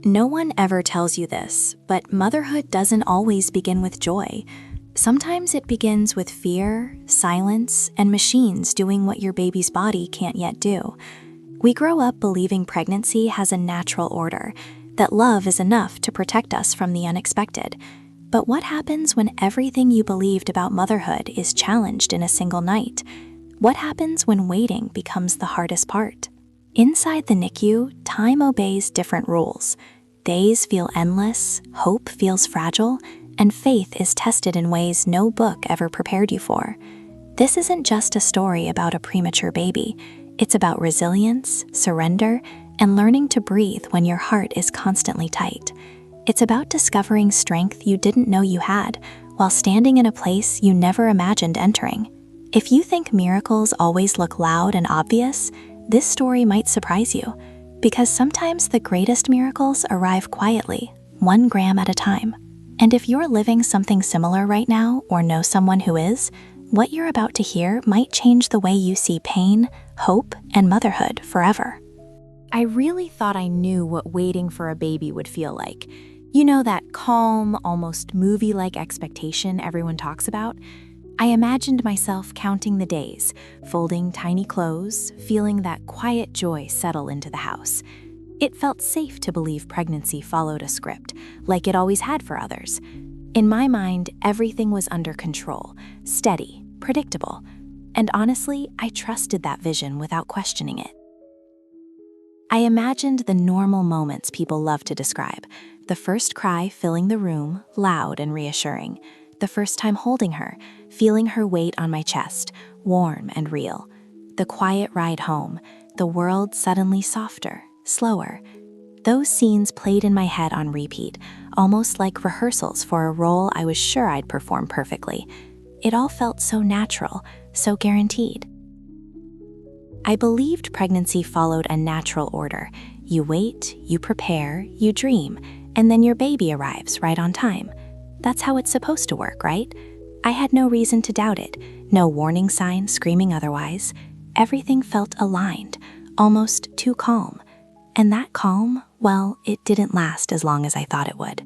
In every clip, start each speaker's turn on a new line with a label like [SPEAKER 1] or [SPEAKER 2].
[SPEAKER 1] No one ever tells you this, but motherhood doesn't always begin with joy. Sometimes it begins with fear, silence, and machines doing what your baby's body can't yet do. We grow up believing pregnancy has a natural order, that love is enough to protect us from the unexpected. But what happens when everything you believed about motherhood is challenged in a single night? What happens when waiting becomes the hardest part? Inside the NICU, time obeys different rules. Days feel endless, hope feels fragile, and faith is tested in ways no book ever prepared you for. This isn't just a story about a premature baby. It's about resilience, surrender, and learning to breathe when your heart is constantly tight. It's about discovering strength you didn't know you had while standing in a place you never imagined entering. If you think miracles always look loud and obvious, this story might surprise you, because sometimes the greatest miracles arrive quietly, 1 gram at a time. And if you're living something similar right now or know someone who is, what you're about to hear might change the way you see pain, hope, and motherhood forever.
[SPEAKER 2] I really thought I knew what waiting for a baby would feel like. You know, that calm, almost movie-like expectation everyone talks about? I imagined myself counting the days, folding tiny clothes, feeling that quiet joy settle into the house. It felt safe to believe pregnancy followed a script, like it always had for others. In my mind, everything was under control, steady, predictable. And honestly, I trusted that vision without questioning it. I imagined the normal moments people love to describe. The first cry filling the room, loud and reassuring. The first time holding her, feeling her weight on my chest, warm and real. The quiet ride home, the world suddenly softer, slower. Those scenes played in my head on repeat, almost like rehearsals for a role I was sure I'd perform perfectly. It all felt so natural, so guaranteed. I believed pregnancy followed a natural order. You wait, you prepare, you dream, and then your baby arrives right on time. That's how it's supposed to work, right? I had no reason to doubt it, no warning sign screaming otherwise. Everything felt aligned, almost too calm. And that calm, well, it didn't last as long as I thought it would.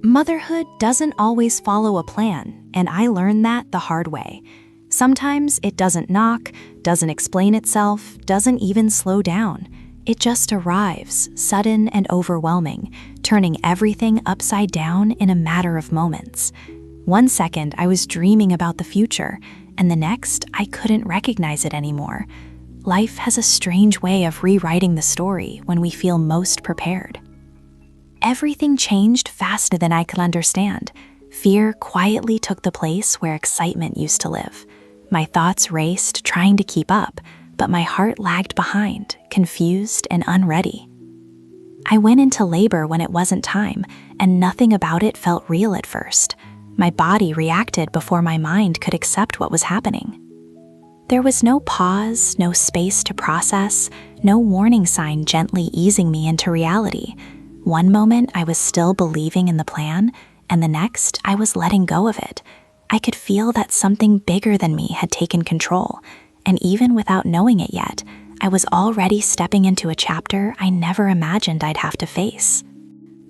[SPEAKER 2] Motherhood doesn't always follow a plan, and I learned that the hard way. Sometimes it doesn't knock, doesn't explain itself, doesn't even slow down. It just arrives, sudden and overwhelming, turning everything upside down in a matter of moments. 1 second, I was dreaming about the future, and the next, I couldn't recognize it anymore. Life has a strange way of rewriting the story when we feel most prepared. Everything changed faster than I could understand. Fear quietly took the place where excitement used to live. My thoughts raced, trying to keep up, but my heart lagged behind, confused and unready. I went into labor when it wasn't time, and nothing about it felt real at first. My body reacted before my mind could accept what was happening. There was no pause, no space to process, no warning sign gently easing me into reality. One moment I was still believing in the plan, and the next I was letting go of it. I could feel that something bigger than me had taken control, and even without knowing it yet, I was already stepping into a chapter I never imagined I'd have to face.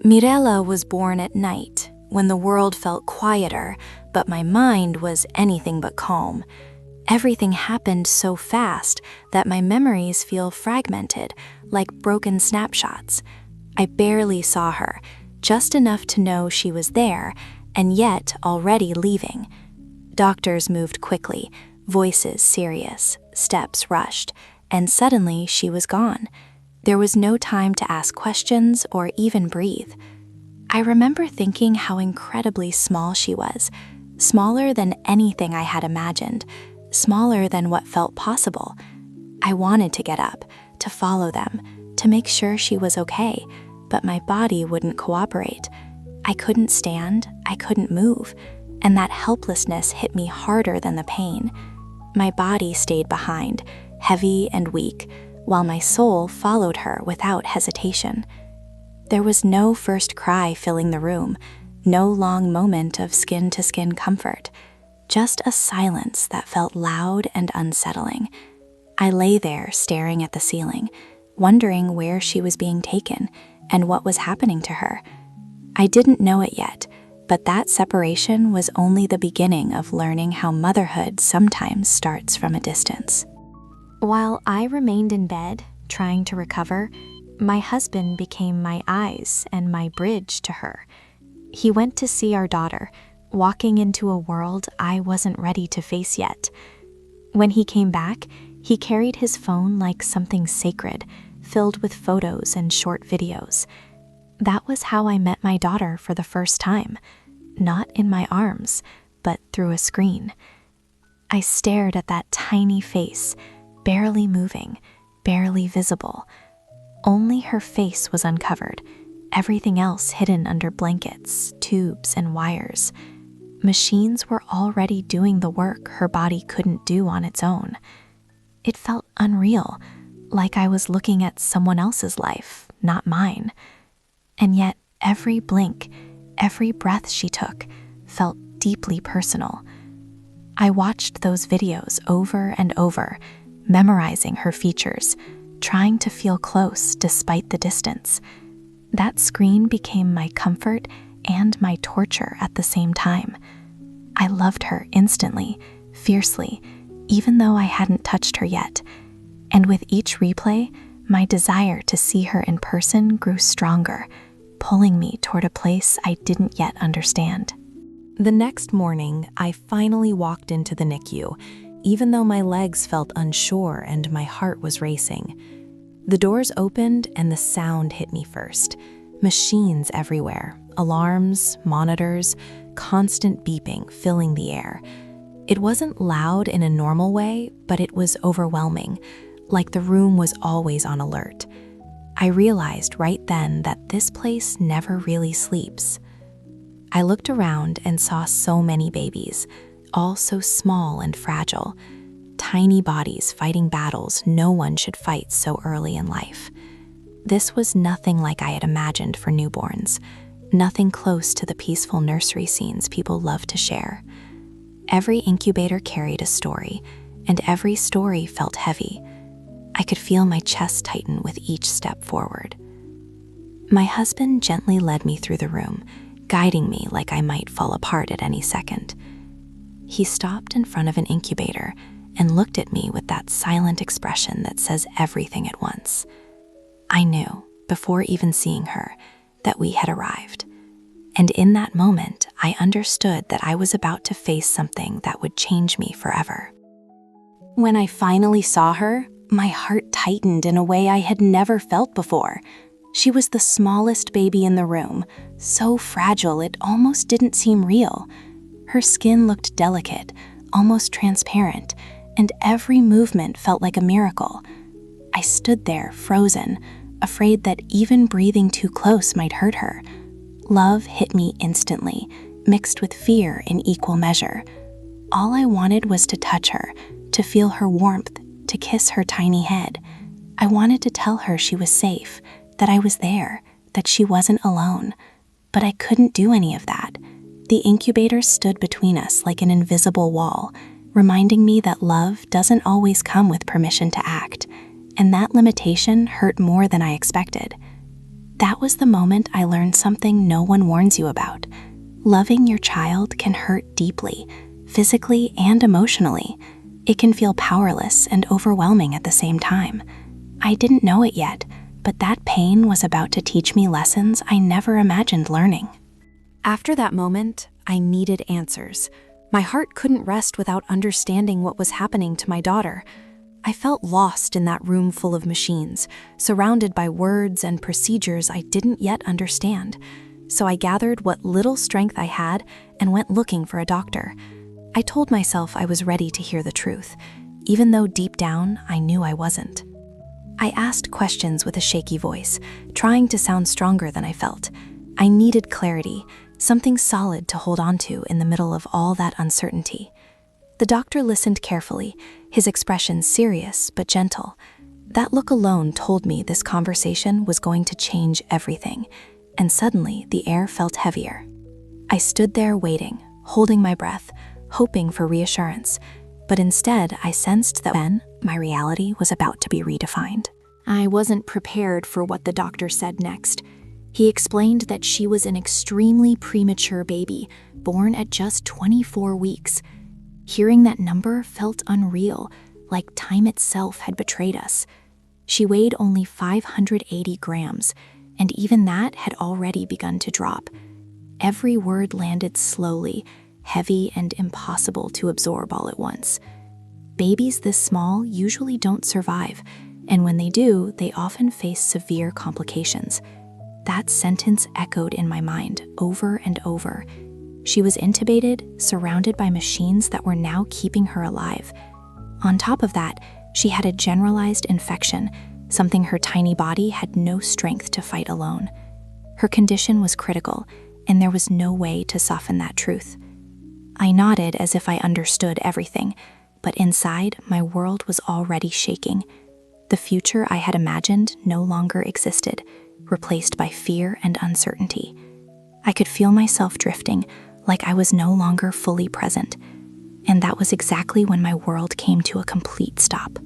[SPEAKER 1] Mirella was born at night, when the world felt quieter, but my mind was anything but calm. Everything happened so fast that my memories feel fragmented, like broken snapshots. I barely saw her, just enough to know she was there, and yet already leaving. Doctors moved quickly, voices serious, steps rushed, and suddenly she was gone. There was no time to ask questions or even breathe. I remember thinking how incredibly small she was, smaller than anything I had imagined, smaller than what felt possible. I wanted to get up, to follow them, to make sure she was okay, but my body wouldn't cooperate. I couldn't stand, I couldn't move, and that helplessness hit me harder than the pain. My body stayed behind, heavy and weak, while my soul followed her without hesitation. There was no first cry filling the room, no long moment of skin-to-skin comfort, just a silence that felt loud and unsettling. I lay there staring at the ceiling, wondering where she was being taken, and what was happening to her. I didn't know it yet, but that separation was only the beginning of learning how motherhood sometimes starts from a distance.
[SPEAKER 2] While I remained in bed, trying to recover, my husband became my eyes and my bridge to her. He went to see our daughter, walking into a world I wasn't ready to face yet. When he came back, he carried his phone like something sacred, filled with photos and short videos. That was how I met my daughter for the first time, not in my arms, but through a screen. I stared at that tiny face, barely moving, barely visible. Only her face was uncovered, everything else hidden under blankets, tubes, and wires. Machines were already doing the work her body couldn't do on its own. It felt unreal, like I was looking at someone else's life, not mine. And yet, every blink, every breath she took felt deeply personal. I watched those videos over and over, memorizing her features, trying to feel close despite the distance. That screen became my comfort and my torture at the same time. I loved her instantly, fiercely, even though I hadn't touched her yet. And with each replay, my desire to see her in person grew stronger, pulling me toward a place I didn't yet understand. The next morning, I finally walked into the NICU, even though my legs felt unsure and my heart was racing. The doors opened and the sound hit me first. Machines everywhere, alarms, monitors, constant beeping filling the air. It wasn't loud in a normal way, but it was overwhelming, like the room was always on alert. I realized right then that this place never really sleeps. I looked around and saw so many babies, all so small and fragile, tiny bodies fighting battles no one should fight so early in life. This was nothing like I had imagined for newborns, nothing close to the peaceful nursery scenes people love to share. Every incubator carried a story, and every story felt heavy. I could feel my chest tighten with each step forward. My husband gently led me through the room, guiding me like I might fall apart at any second. He stopped in front of an incubator and looked at me with that silent expression that says everything at once. I knew, before even seeing her, that we had arrived. And in that moment, I understood that I was about to face something that would change me forever. When I finally saw her, my heart tightened in a way I had never felt before. She was the smallest baby in the room, so fragile it almost didn't seem real. Her skin looked delicate, almost transparent, and every movement felt like a miracle. I stood there, frozen, afraid that even breathing too close might hurt her. Love hit me instantly, mixed with fear in equal measure. All I wanted was to touch her, to feel her warmth, to kiss her tiny head. I wanted to tell her she was safe, that I was there, that she wasn't alone. But I couldn't do any of that. The incubator stood between us like an invisible wall, reminding me that love doesn't always come with permission to act, and that limitation hurt more than I expected. That was the moment I learned something no one warns you about. Loving your child can hurt deeply, physically and emotionally. It can feel powerless and overwhelming at the same time. I didn't know it yet, but that pain was about to teach me lessons I never imagined learning. After that moment, I needed answers. My heart couldn't rest without understanding what was happening to my daughter. I felt lost in that room full of machines, surrounded by words and procedures I didn't yet understand. So I gathered what little strength I had and went looking for a doctor. I told myself I was ready to hear the truth, even though deep down I knew I wasn't. I asked questions with a shaky voice, trying to sound stronger than I felt. I needed clarity, something solid to hold on to in the middle of all that uncertainty. The doctor listened carefully, his expression serious but gentle. That look alone told me this conversation was going to change everything, and suddenly the air felt heavier. I stood there waiting, holding my breath, hoping for reassurance, but instead I sensed that then my reality was about to be redefined. I wasn't prepared for what the doctor said next.
[SPEAKER 1] He explained that she was an extremely premature baby, born at just 24 weeks. Hearing that number felt unreal, like time itself had betrayed us. She weighed only 580 grams, and even that had already begun to drop. Every word landed slowly, heavy and impossible to absorb all at once. Babies this small usually don't survive, and when they do, they often face severe complications. That sentence echoed in my mind over and over. She was intubated, surrounded by machines that were now keeping her alive. On top of that, she had a generalized infection, something her tiny body had no strength to fight alone. Her condition was critical, and there was no way to soften that truth. I nodded as if I understood everything, but inside, my world was already shaking. The future I had imagined no longer existed, replaced by fear and uncertainty. I could feel myself drifting, like I was no longer fully present. And that was exactly when my world came to a complete stop.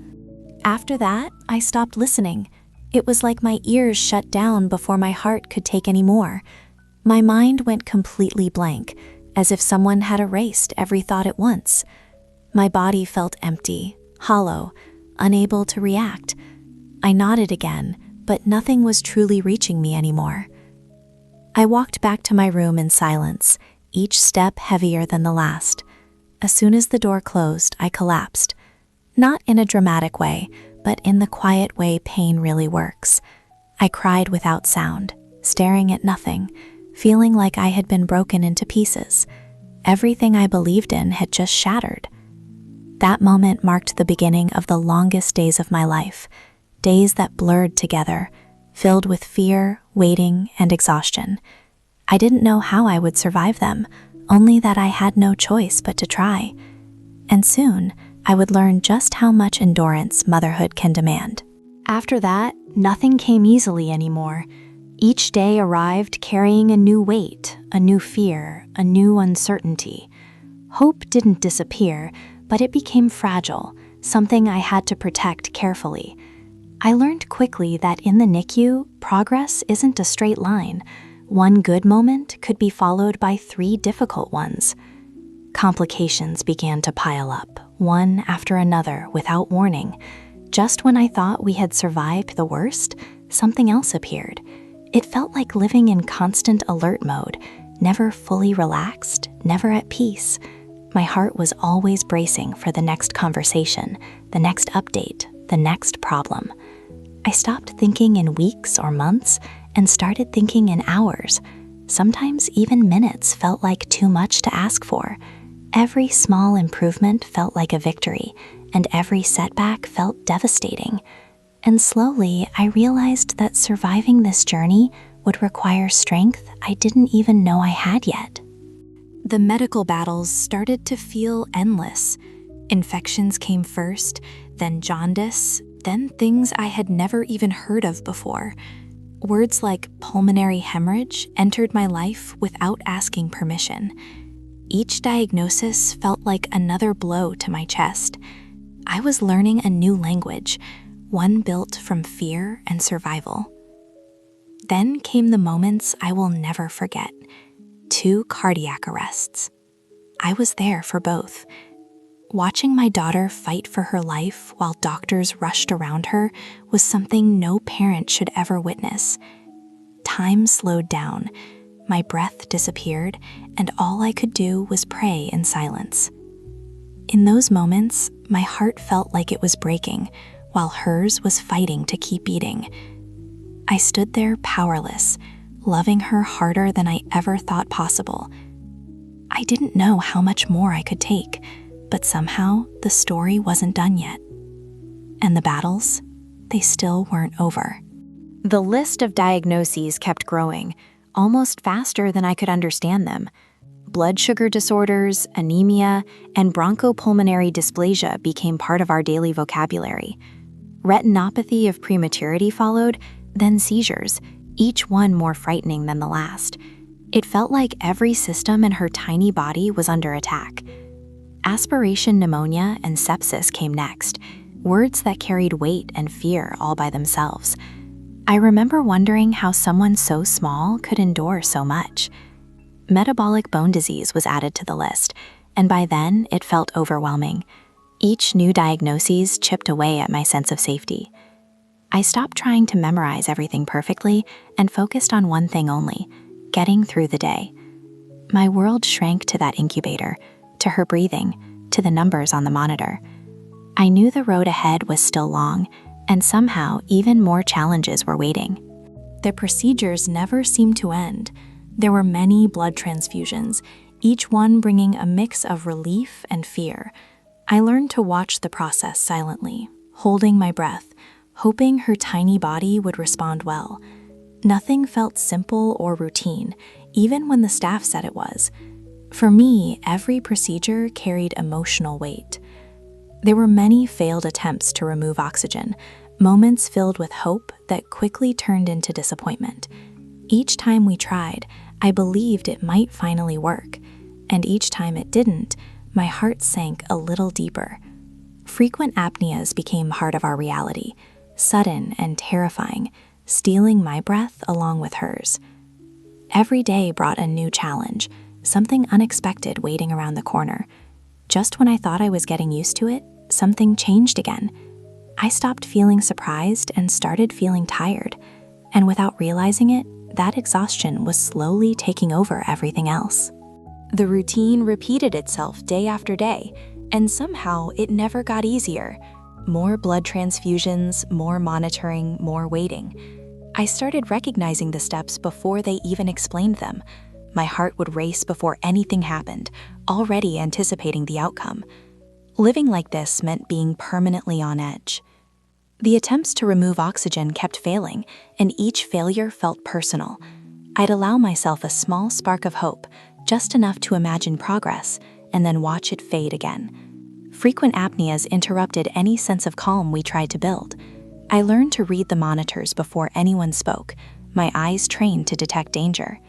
[SPEAKER 2] After that, I stopped listening. It was like my ears shut down before my heart could take any more. My mind went completely blank, as if someone had erased every thought at once. My body felt empty, hollow, unable to react. I nodded again, but nothing was truly reaching me anymore. I walked back to my room in silence, each step heavier than the last. As soon as the door closed, I collapsed. Not in a dramatic way, but in the quiet way pain really works. I cried without sound, staring at nothing, feeling like I had been broken into pieces. Everything I believed in had just shattered. That moment marked the beginning of the longest days of my life, days that blurred together, filled with fear, waiting, and exhaustion. I didn't know how I would survive them, only that I had no choice but to try. And soon, I would learn just how much endurance motherhood can demand. After that, nothing came easily anymore. Each day arrived carrying a new weight, a new fear, a new uncertainty. Hope didn't disappear, but it became fragile, something I had to protect carefully. I learned quickly that in the NICU, progress isn't a straight line. One good moment could be followed by 3 difficult ones. Complications began to pile up, one after another without warning. Just when I thought we had survived the worst, something else appeared. It felt like living in constant alert mode, never fully relaxed, never at peace. My heart was always bracing for the next conversation, the next update, the next problem. I stopped thinking in weeks or months and started thinking in hours. Sometimes even minutes felt like too much to ask for. Every small improvement felt like a victory, and every setback felt devastating. And slowly, I realized that surviving this journey would require strength I didn't even know I had yet. The medical battles started to feel endless. Infections came first, then jaundice, then things I had never even heard of before. Words like pulmonary hemorrhage entered my life without asking permission. Each diagnosis felt like another blow to my chest. I was learning a new language, one built from fear and survival. Then came the moments I will never forget. 2 cardiac arrests. I was there for both. Watching my daughter fight for her life while doctors rushed around her was something no parent should ever witness. Time slowed down, my breath disappeared, and all I could do was pray in silence. In those moments, my heart felt like it was breaking, while hers was fighting to keep beating. I stood there powerless, loving her harder than I ever thought possible. I didn't know how much more I could take, but somehow the story wasn't done yet. And the battles, they still weren't over. The list of diagnoses kept growing, almost faster than I could understand them. Blood sugar disorders, anemia, and bronchopulmonary dysplasia became part of our daily vocabulary. Retinopathy of prematurity followed, then seizures, each one more frightening than the last. It felt like every system in her tiny body was under attack. Aspiration pneumonia and sepsis came next, words that carried weight and fear all by themselves.
[SPEAKER 1] I remember wondering how someone so small could endure so much. Metabolic bone disease was added to the list, and by then it felt overwhelming. Each new diagnosis chipped away at my sense of safety. I stopped trying to memorize everything perfectly and focused on one thing only: getting through the day. My world shrank to that incubator, to her breathing, to the numbers on the monitor. I knew the road ahead was still long, and somehow even more challenges were waiting. The procedures never seemed to end. There were many blood transfusions, each one bringing a mix of relief and fear. I learned to watch the process silently, holding my breath, hoping her tiny body would respond well. Nothing felt simple or routine, even when the staff said it was. For me, every procedure carried emotional weight. There were many failed attempts to remove oxygen, moments filled with hope that quickly turned into disappointment. Each time we tried, I believed it might finally work, and each time it didn't, my heart sank a little deeper. Frequent apneas became part of our reality, sudden and terrifying, stealing my breath along with hers. Every day brought a new challenge, something unexpected waiting around the corner. Just when I thought I was getting used to it, something changed again. I stopped feeling surprised and started feeling tired, and without realizing it, that exhaustion was slowly taking over everything else. The routine repeated itself day after day, and somehow it never got easier. More blood transfusions, more monitoring, more waiting. I started recognizing the steps before they even explained them. My heart would race before anything happened, already anticipating the outcome. Living like this meant being permanently on edge. The attempts to remove oxygen kept failing, and each failure felt personal. I'd allow myself a small spark of hope, just enough to imagine progress, and then watch it fade again. Frequent apneas interrupted any sense of calm we tried to build. I learned to read the monitors before anyone spoke, my eyes trained to detect danger.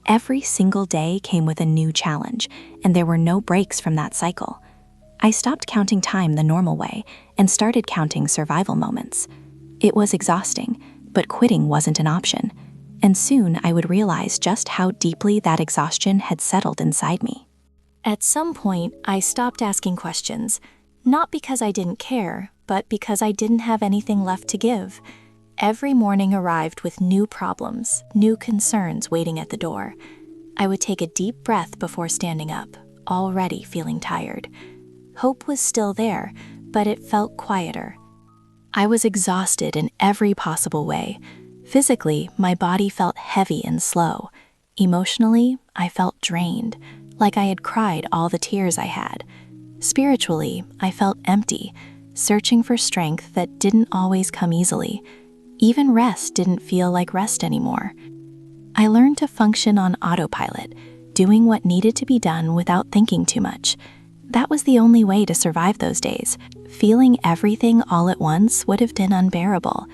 [SPEAKER 1] Every single day came with a new challenge, and there were no breaks from that cycle. I stopped counting time the normal way and started counting survival moments. It was exhausting, but quitting wasn't an option, and soon I would realize just how deeply that exhaustion had settled inside me. At some point, I stopped asking questions, not because I didn't care, but because I didn't have anything left to give. Every morning arrived with new problems, new concerns waiting at the door. I would take a deep breath before standing up, already feeling tired. Hope was still there, but it felt quieter. I was exhausted in every possible way. Physically, my body felt heavy and slow. Emotionally, I felt drained, like I had cried all the tears I had. Spiritually, I felt empty, searching for strength that didn't always come easily. Even rest didn't feel like rest anymore. I learned to function on autopilot, doing what needed to be done without thinking too much. That was the only way to survive those days. Feeling everything all at once would have been unbearable,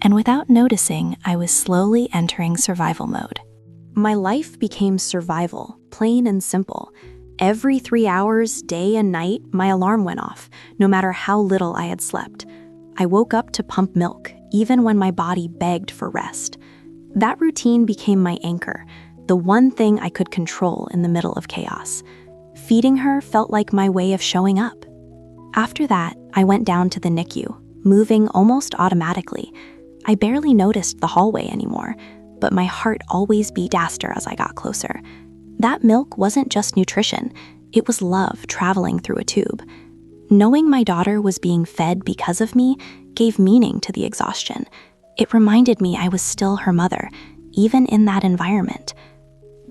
[SPEAKER 1] and without noticing, I was slowly entering survival mode. My life became survival, plain and simple. Every 3 hours, day and night, my alarm went off, no matter how little I had slept. I woke up to pump milk, even when my body begged for rest. That routine became my anchor, the one thing I could control in the middle of chaos. Feeding her felt like my way of showing up. After that, I went down to the NICU, moving almost automatically. I barely noticed the hallway anymore, but my heart always beat faster as I got closer. That milk wasn't just nutrition, it was love traveling through a tube. Knowing my daughter was being fed because of me gave meaning to the exhaustion. It reminded me I was still her mother, even in that environment.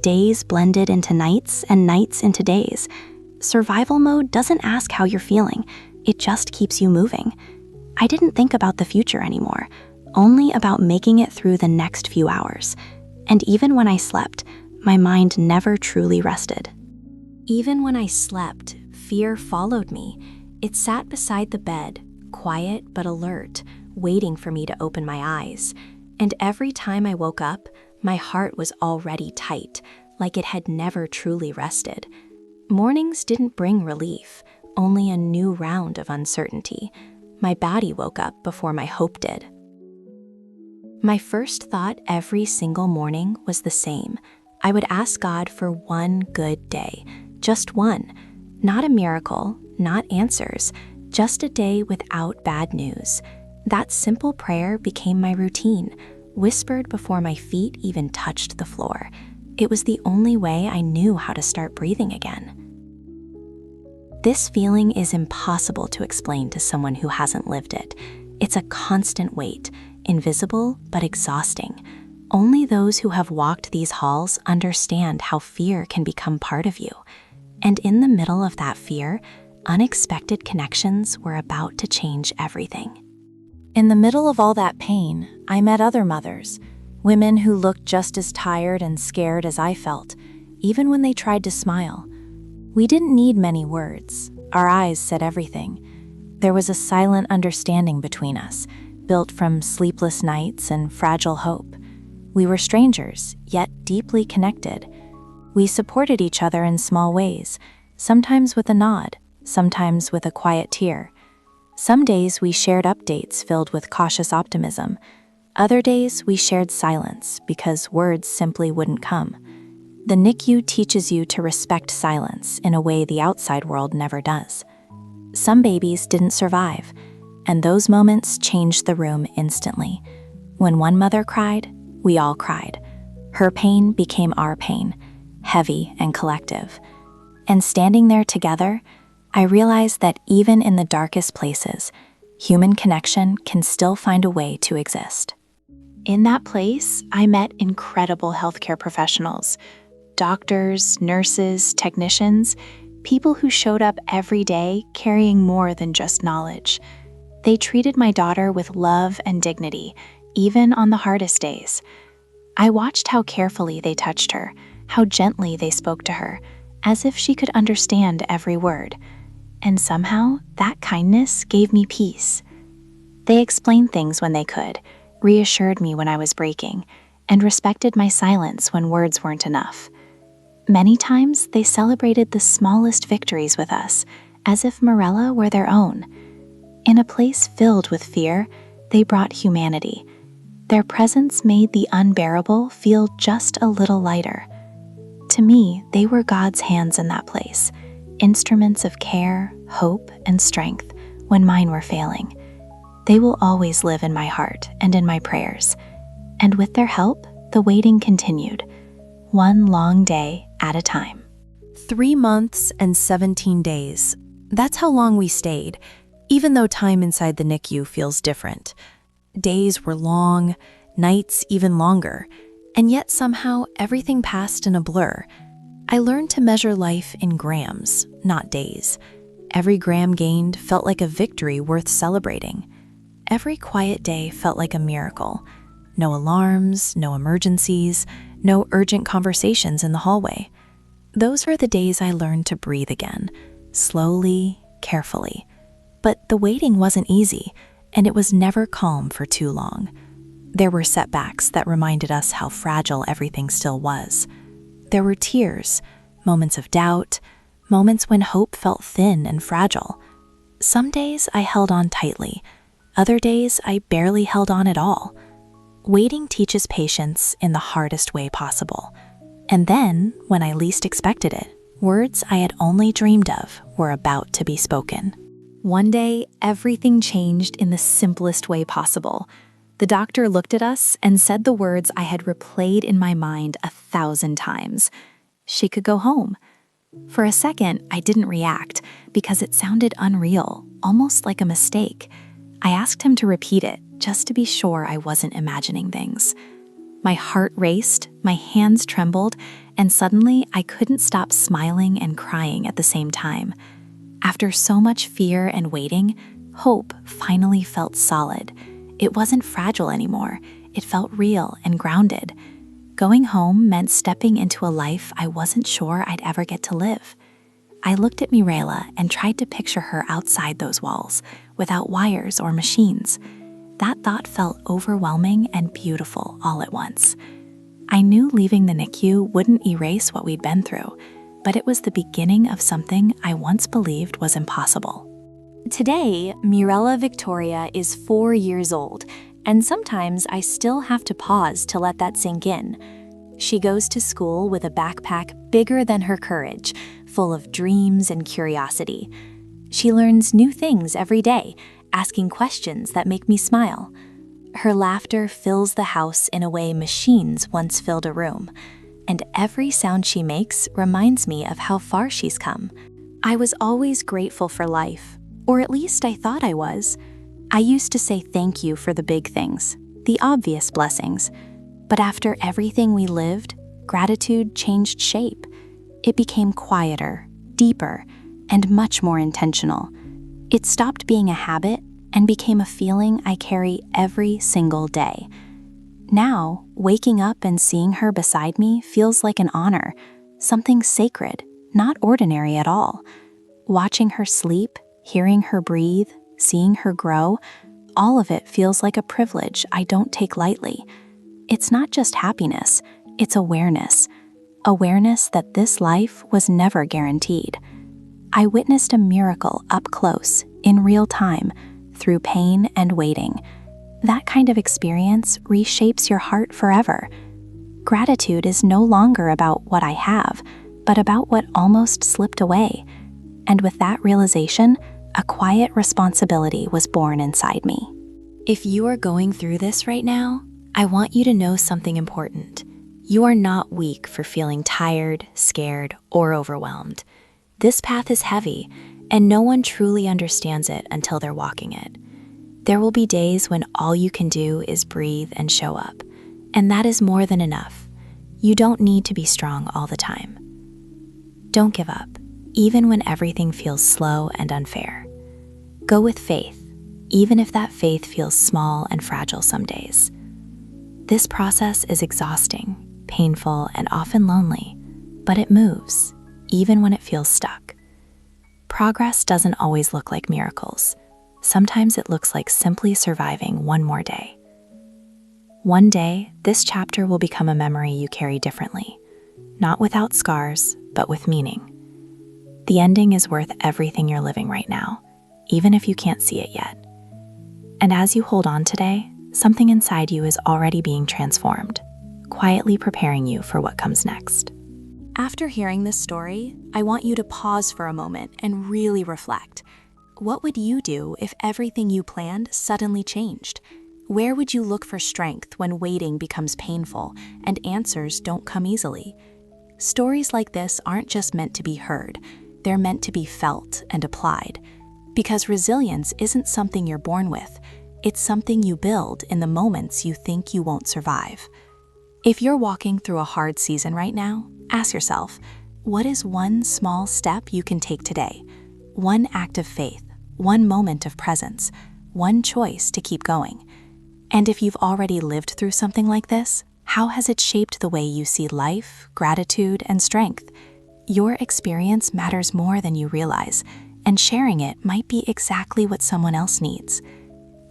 [SPEAKER 1] Days blended into nights and nights into days. Survival mode doesn't ask how you're feeling, it just keeps you moving. I didn't think about the future anymore, only about making it through the next few hours. And even when I slept, my mind never truly rested. Even when I slept, fear followed me. It sat beside the bed, quiet but alert, waiting for me to open my eyes. And every time I woke up, my heart was already tight, like it had never truly rested. Mornings didn't bring relief, only a new round of uncertainty. My body woke up before my hope did. My first thought every single morning was the same. I would ask God for one good day, just one. Not a miracle, not answers, just a day without bad news. That simple prayer became my routine, whispered before my feet even touched the floor. It was the only way I knew how to start breathing again. This feeling is impossible to explain to someone who hasn't lived it. It's a constant weight, invisible but exhausting. Only those who have walked these halls understand how fear can become part of you. And in the middle of that fear, unexpected connections were about to change everything.
[SPEAKER 2] In the middle of all that pain, I met other mothers, women who looked just as tired and scared as I felt, even when they tried to smile. We didn't need many words. Our eyes said everything. There was a silent understanding between us, built from sleepless nights and fragile hope. We were strangers, yet deeply connected. We supported each other in small ways, sometimes with a nod, sometimes with a quiet tear. Some days we shared updates filled with cautious optimism. Other days we shared silence because words simply wouldn't come. The NICU teaches you to respect silence in a way the outside world never does. Some babies didn't survive, and those moments changed the room instantly. When one mother cried, we all cried. Her pain became our pain, heavy and collective. And standing there together, I realized that even in the darkest places, human connection can still find a way to exist.
[SPEAKER 1] In that place, I met incredible healthcare professionals, doctors, nurses, technicians, people who showed up every day carrying more than just knowledge. They treated my daughter with love and dignity, even on the hardest days. I watched how carefully they touched her, how gently they spoke to her, as if she could understand every word. And somehow, that kindness gave me peace. They explained things when they could, reassured me when I was breaking, and respected my silence when words weren't enough. Many times, they celebrated the smallest victories with us, as if Morella were their own. In a place filled with fear, they brought humanity. Their presence made the unbearable feel just a little lighter. To me, they were God's hands in that place, instruments of care, hope, and strength when mine were failing. They will always live in my heart and in my prayers. And with their help, the waiting continued, one long day at a time.
[SPEAKER 2] 3 months and 17 days. That's how long we stayed, even though time inside the NICU feels different. Days were long, nights even longer, and yet somehow everything passed in a blur. I learned to measure life in grams, not days. Every gram gained felt like a victory worth celebrating. Every quiet day felt like a miracle. No alarms, no emergencies, no urgent conversations in the hallway. Those are the days I learned to breathe again, slowly, carefully. But the waiting wasn't easy, and it was never calm for too long. There were setbacks that reminded us how fragile everything still was. There were tears, moments of doubt, moments when hope felt thin and fragile. Some days I held on tightly. Other days I barely held on at all. Waiting teaches patience in the hardest way possible. And then, when I least expected it, words I had only dreamed of were about to be spoken.
[SPEAKER 1] One day, everything changed in the simplest way possible. The doctor looked at us and said the words I had replayed in my mind 1,000 times. She could go home. For a second, I didn't react because it sounded unreal, almost like a mistake. I asked him to repeat it, just to be sure I wasn't imagining things. My heart raced, my hands trembled, and suddenly I couldn't stop smiling and crying at the same time. After so much fear and waiting, hope finally felt solid. It wasn't fragile anymore. It felt real and grounded. Going home meant stepping into a life I wasn't sure I'd ever get to live. I looked at Mirela and tried to picture her outside those walls, without wires or machines. That thought felt overwhelming and beautiful all at once. I knew leaving the NICU wouldn't erase what we'd been through, but it was the beginning of something I once believed was impossible. Today, Mirela Victoria is 4 years old, and sometimes I still have to pause to let that sink in. She goes to school with a backpack bigger than her courage, full of dreams and curiosity. She learns new things every day, asking questions that make me smile. Her laughter fills the house in a way machines once filled a room, and every sound she makes reminds me of how far she's come. I was always grateful for life, or at least I thought I was. I used to say thank you for the big things, the obvious blessings. But after everything we lived, gratitude changed shape. It became quieter, deeper, and much more intentional. It stopped being a habit and became a feeling I carry every single day. Now, waking up and seeing her beside me feels like an honor, something sacred, not ordinary at all. Watching her sleep, hearing her breathe, seeing her grow, all of it feels like a privilege I don't take lightly. It's not just happiness, it's awareness. Awareness that this life was never guaranteed. I witnessed a miracle up close, in real time, through pain and waiting. That kind of experience reshapes your heart forever. Gratitude is no longer about what I have, but about what almost slipped away. And with that realization, a quiet responsibility was born inside me. If you are going through this right now, I want you to know something important. You are not weak for feeling tired, scared, or overwhelmed. This path is heavy, and no one truly understands it until they're walking it. There will be days when all you can do is breathe and show up, and that is more than enough. You don't need to be strong all the time. Don't give up, even when everything feels slow and unfair. Go with faith, even if that faith feels small and fragile some days. This process is exhausting, painful, and often lonely, but it moves, even when it feels stuck. Progress doesn't always look like miracles. Sometimes it looks like simply surviving one more day. One day, this chapter will become a memory you carry differently, not without scars, but with meaning. The ending is worth everything you're living right now, even if you can't see it yet. And as you hold on today, something inside you is already being transformed, quietly preparing you for what comes next. After hearing this story, I want you to pause for a moment and really reflect. What would you do if everything you planned suddenly changed? Where would you look for strength when waiting becomes painful and answers don't come easily? Stories like this aren't just meant to be heard, they're meant to be felt and applied. Because resilience isn't something you're born with, it's something you build in the moments you think you won't survive. If you're walking through a hard season right now, ask yourself, what is one small step you can take today? One act of faith, one moment of presence, one choice to keep going. And if you've already lived through something like this, how has it shaped the way you see life, gratitude, and strength? Your experience matters more than you realize, and sharing it might be exactly what someone else needs.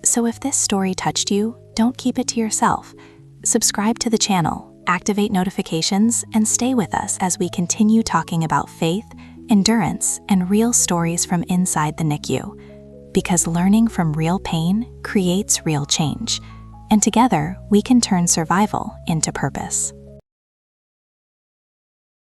[SPEAKER 1] So if this story touched you, don't keep it to yourself. Subscribe to the channel, activate notifications, and stay with us as we continue talking about faith, endurance, and real stories from inside the NICU. Because learning from real pain creates real change, and together we can turn survival into purpose.